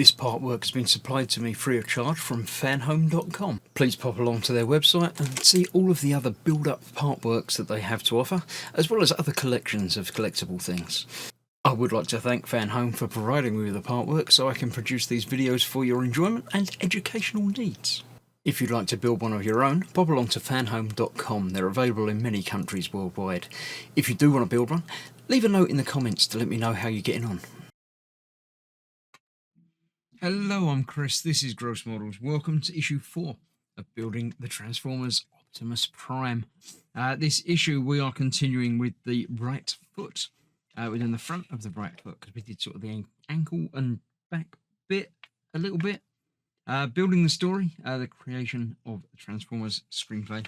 This artwork has been supplied to me free of charge from Fanhome.com. Please pop along to their website and see all of the other build-up artworks that they have to offer, as well as other collections of collectible things. I would like to thank Fanhome for providing me with the artwork so I can produce these videos for your enjoyment and educational needs. If you'd like to build one of your own, pop along to fanhome.com. They're available in many countries worldwide. If you do want to build one, leave a note in the comments to let me know how you're getting on. Hello, I'm Chris, this is Gross Models. Welcome to issue 4 of Building the Transformers Optimus Prime. This issue we are continuing with the right foot, within the front of the right foot, because we did sort of the ankle and back bit a little bit. Building the story, the creation of the Transformers screenplay.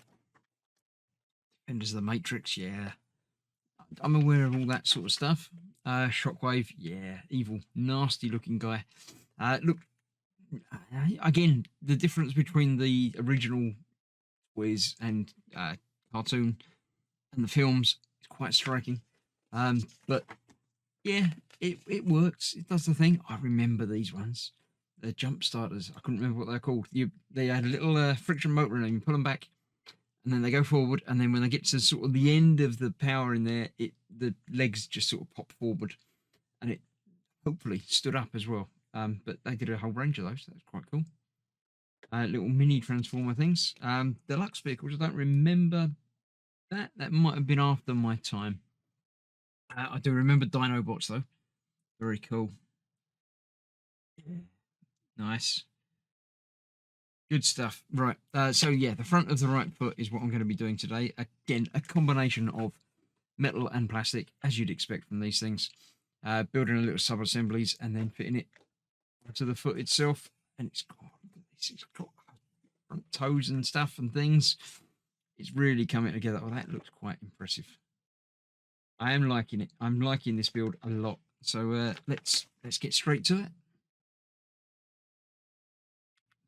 Defenders of the Matrix, yeah. I'm aware of all that sort of stuff. Shockwave, yeah. Evil, nasty looking guy. Look, again, the difference between the original toys and cartoon and the films is quite striking. But yeah, it works. It does the thing. I remember these ones. The jump starters. I couldn't remember what they're called. They had a little friction motor in them. You pull them back, and then they go forward. And then when they get to sort of the end of the power in there, the legs just sort of pop forward, and it hopefully stood up as well. But they did a whole range of those. That's quite cool. Little mini transformer things. Deluxe vehicles. I don't remember that. That might have been after my time. I do remember Dinobots though. Very cool. Yeah. Nice. Good stuff. Right. So yeah, the front of the right foot is what I'm going to be doing today. Again, a combination of metal and plastic, as you'd expect from these things. Building a little sub-assemblies and then fitting it to the foot itself. And it's got front toes and stuff and things. It's really coming together. Oh, that looks quite impressive. I am liking it. I'm liking this build a lot. So let's get straight to it.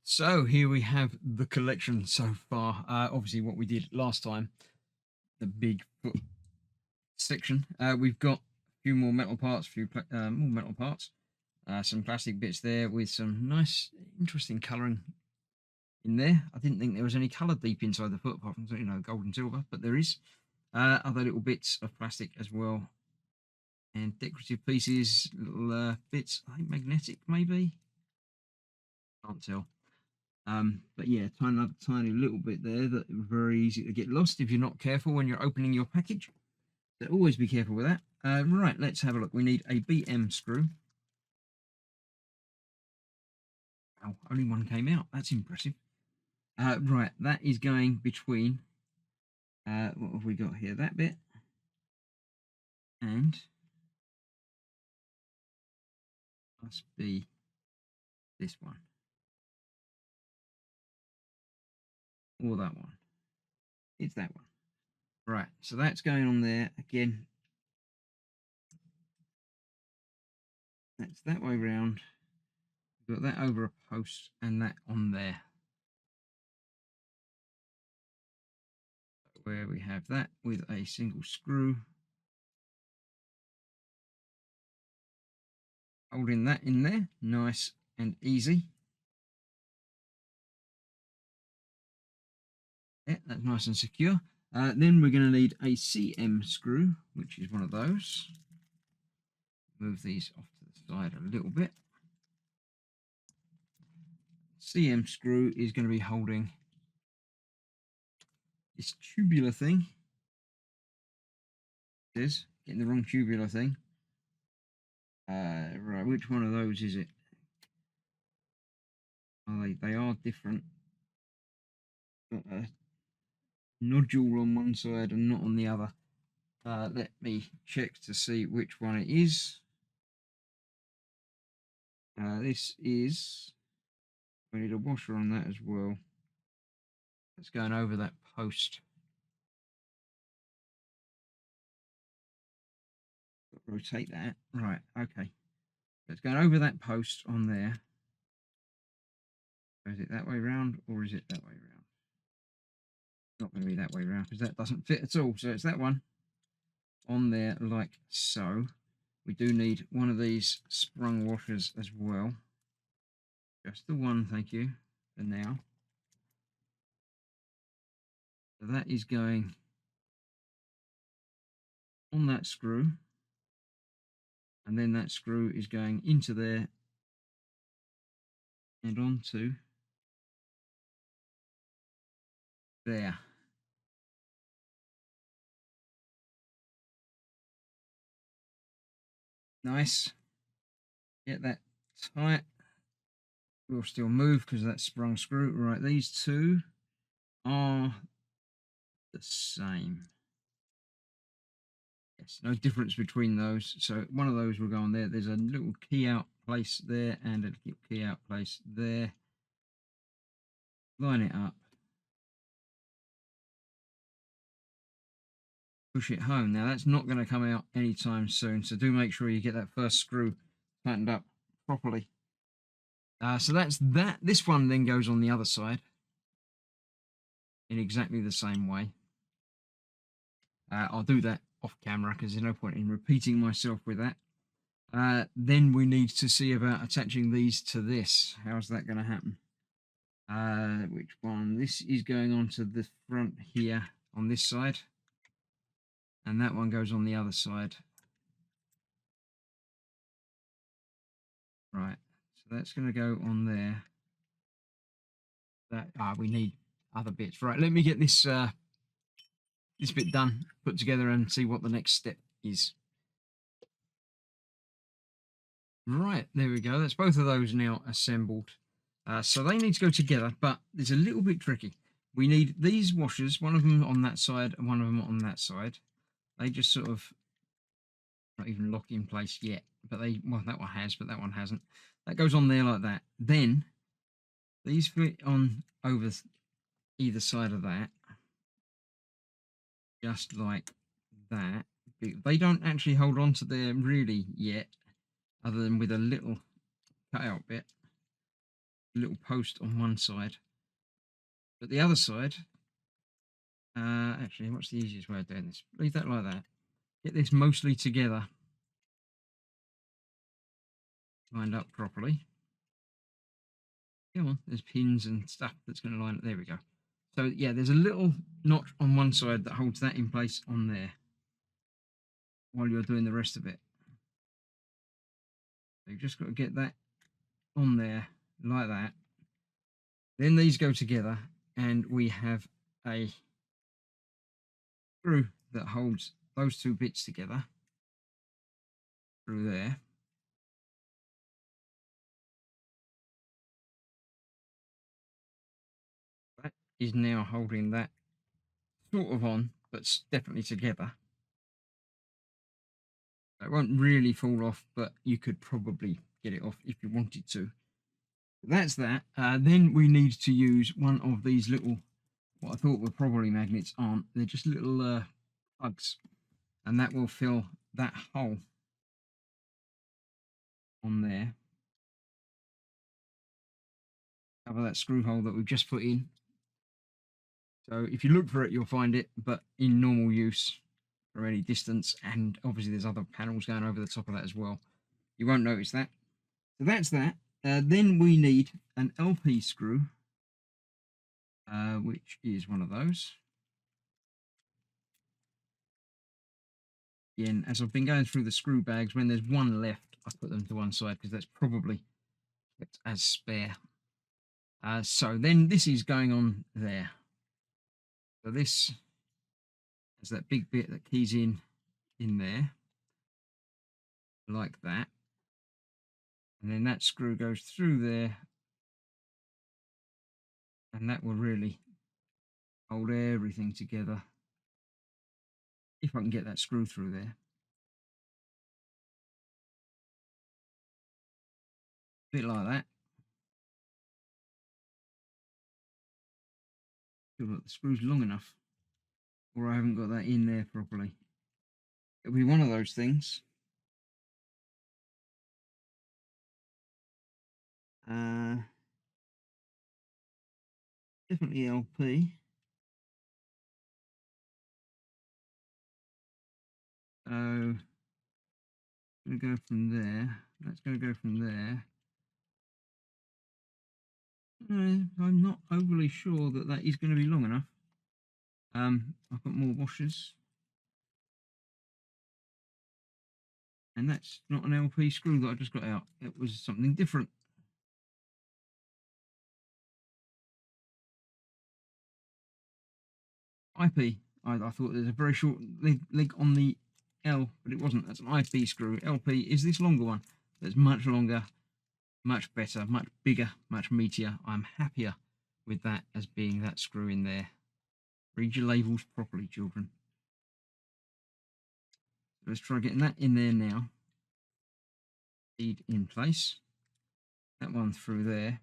So here we have the collection so far. Obviously what we did last time, the big foot section. We've got a few more metal parts, more metal parts, some plastic bits there with some nice, interesting colouring in there. I didn't think there was any colour deep inside the foot, apart from, gold and silver, but there is. Other little bits of plastic as well, and decorative pieces, little bits, I think magnetic maybe. Can't tell. But yeah, tiny little bit there that are very easy to get lost if you're not careful when you're opening your package. So always be careful with that. Right, let's have a look. We need a BM screw. Oh, only one came out. That's impressive. Right, that is going between, what have we got here? That bit and must be this one. Or that one. It's that one. Right, so that's going on there. Again, that's that way round. We've got that over a post and that on there. Where we have that with a single screw. Holding that in there, nice and easy. Yeah, that's nice and secure. Then we're going to need a CM screw, which is one of those. Move these off to the side a little bit. CM screw is going to be holding this tubular thing. It is getting the wrong tubular thing. Right, which one of those is it? Oh, they are different. Got a nodule on one side and not on the other. Let me check to see which one it is. This is, we need a washer on that as well. It's going over that post. Rotate that. Right, okay. It's going over that post on there. Is it that way round or is it that way round? Not going to be that way round because that doesn't fit at all. So it's that one on there like so. We do need one of these sprung washers as well. Just the one, thank you, for now. So that is going on that screw, and then that screw is going into there and onto there. Nice. Get that tight. Will still move because that sprung screw. Right, these two are the same. Yes, no difference between those. So one of those will go on there. There's a little key out place there and a little key out place there. Line it up. Push it home. Now that's not going to come out anytime soon. So do make sure you get that first screw tightened up properly. So that's that. This one then goes on the other side in exactly the same way. I'll do that off camera because there's no point in repeating myself with that. Then we need to see about attaching these to this. How's that going to happen? Which one? This is going on to the front here on this side. And that one goes on the other side. Right. So that's going to go on there. We need other bits. Right, let me get this this bit done, put together, and see what the next step is. Right, there we go. That's both of those now assembled. So they need to go together, but it's a little bit tricky. We need these washers, one of them on that side and one of them on that side. They just sort of not even lock in place yet, but well, that one has, but that one hasn't. That goes on there like that. Then these fit on over either side of that, just like that. They don't actually hold on to there really yet, other than with a little cutout bit, a little post on one side. But the other side, actually, what's the easiest way of doing this? Leave that like that. Get this mostly together, lined up properly. Come on, there's pins and stuff that's going to line up. There we go. So yeah, there's a little notch on one side that holds that in place on there while you're doing the rest of it. So you've just got to get that on there like that. Then these go together and we have a screw that holds those two bits together through there. That is now holding that sort of on, but definitely together. It won't really fall off, but you could probably get it off if you wanted to. That's that. Then we need to use one of these little, what I thought were probably magnets aren't. They're just little plugs, and that will fill that hole on there. Cover that screw hole that we've just put in. So if you look for it, you'll find it, but in normal use from any distance, and obviously there's other panels going over the top of that as well. You won't notice that. So that's that. Then we need an LP screw, which is one of those. Again, as I've been going through the screw bags, when there's one left, I put them to one side because that's probably kept as spare. So then this is going on there. So this is that big bit that keys in there, like that. And then that screw goes through there, and that will really hold everything together. If I can get that screw through there. A bit like that. Feel like the screw's long enough, or I haven't got that in there properly. It'll be one of those things. Definitely LP. So I'm going to go from there. That's going to go from there I'm not overly sure that that is going to be long enough. I've got more washers, and that's not an LP screw that I just got out. It was something different. IP. I thought there's a very short leg on the L, but it wasn't. That's an IP screw. LP is this longer one. That's much longer, much better, much bigger, much meatier. I'm happier with that as being that screw in there. Read your labels properly, children. Let's try getting that in there now. Feed in place. That one through there.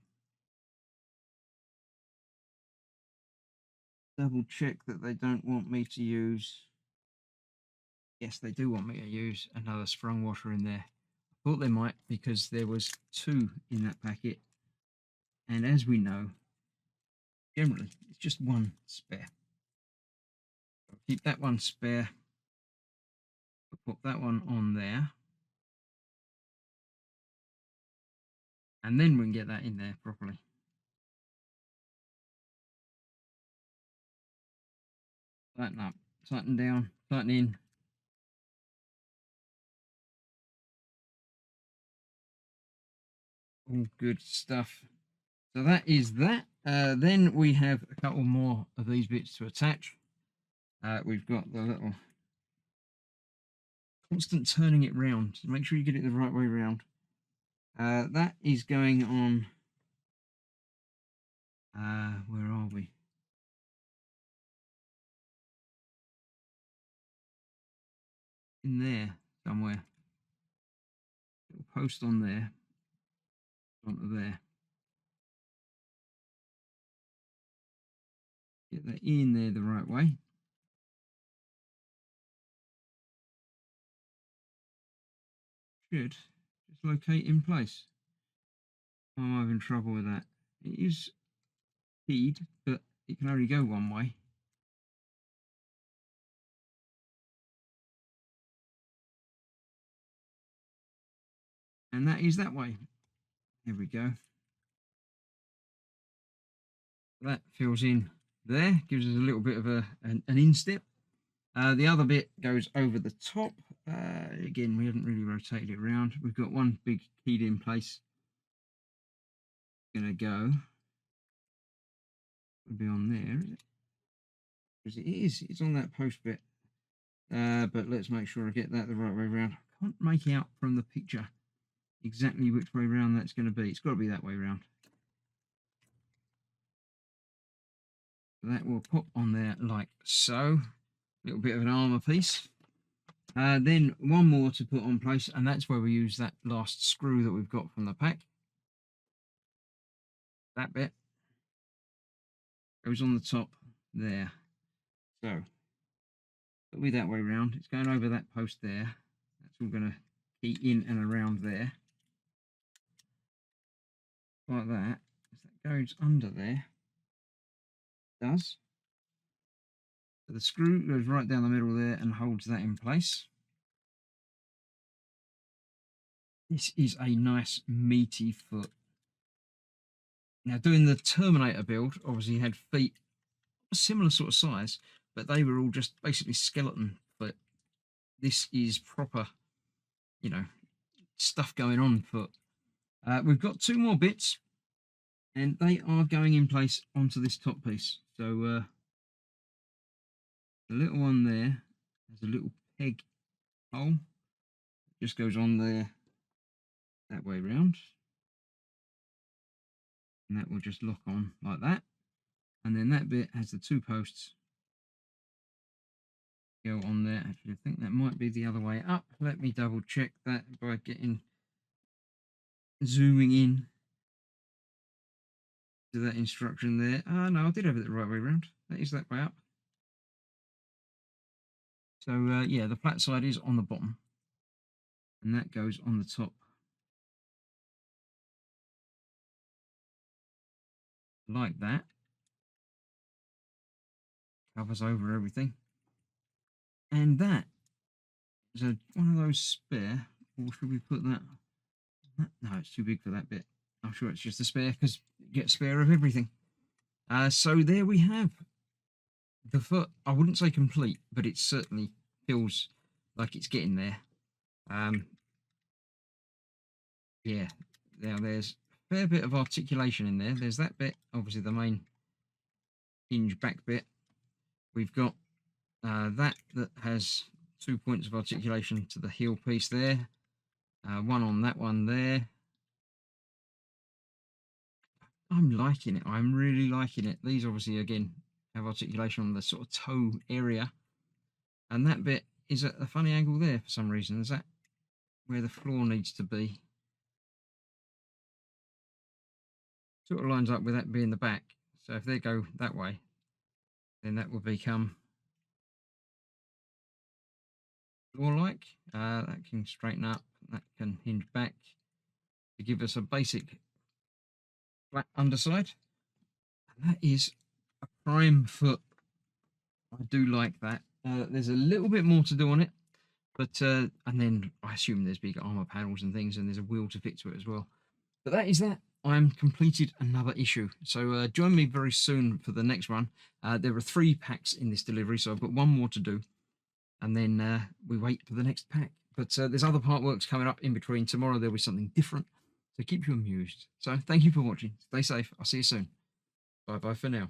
Double check that they don't want me to use. Yes, they do want me to use another sprung washer in there. I thought they might because there was 2 in that packet. And as we know, generally it's just 1 spare. I'll keep that one spare. I'll put that one on there. And then we can get that in there properly. Tighten up, tighten down, tighten in. All good stuff. So that is that. Then we have a couple more of these bits to attach. We've got the little constant turning it round. So make sure you get it the right way round. That is going on. Where are we? In there somewhere. Little post on there. Onto there. Get that in there the right way. Should just locate in place. I'm having trouble with that. It is keyed, but it can only go one way. And that is that way. There we go. That fills in there, gives us a little bit of an instep. The other bit goes over the top. Again, we haven't really rotated it around. We've got one big keyed in place. Going to go. It'll be on there, is it? Because it is. It's on that post bit. But let's make sure I get that the right way around. I can't make out from the picture exactly which way around that's going to be. It's got to be that way around. That will pop on there like so. A little bit of an armour piece. Then one more to put on place, and that's where we use that last screw that we've got from the pack. That bit goes on the top there. So it'll be that way round. It's going over that post there. That's all going to key in and around there. Like that. As that goes under there, it does. So the screw goes right down the middle there and holds that in place. This is a nice meaty foot. Now, doing the Terminator build, obviously had feet a similar sort of size, but they were all just basically skeleton foot. This is proper, you know, stuff going on foot. We've got 2 more bits, and they are going in place onto this top piece. So the little one there has a little peg hole. It just goes on there that way round. And that will just lock on like that. And then that bit has the 2 posts go on there. Actually, I think that might be the other way up. Let me double check that by zooming in to that instruction there. No, I did have it the right way around. That is that way up. So yeah, the flat side is on the bottom, and that goes on the top like that. Covers over everything, and that is one of those spare. Or should we put that? No, it's too big for that bit. I'm sure it's just a spare because get spare of everything. So there we have the foot. I wouldn't say complete, but it certainly feels like it's getting there. Yeah, now there's a fair bit of articulation in there. There's that bit, obviously the main hinge back bit. We've got that has 2 points of articulation to the heel piece there. One on that one there. I'm liking it. I'm really liking it. These obviously, again, have articulation on the sort of toe area. And that bit is at a funny angle there for some reason. Is that where the floor needs to be? Sort of lines up with that being the back. So if they go that way, then that will become floor-like. That can straighten up. That can hinge back to give us a basic flat underside. And that is a prime foot. I do like that. There's a little bit more to do on it, but and then I assume there's big armor panels and things, and there's a wheel to fit to it as well. But that is that. I'm completed another issue. So join me very soon for the next run. There are 3 packs in this delivery, so I've got 1 more to do, and then we wait for the next pack. But there's other part works coming up in between. Tomorrow there'll be something different, so keep you amused. So thank you for watching. Stay safe. I'll see you soon. Bye bye for now.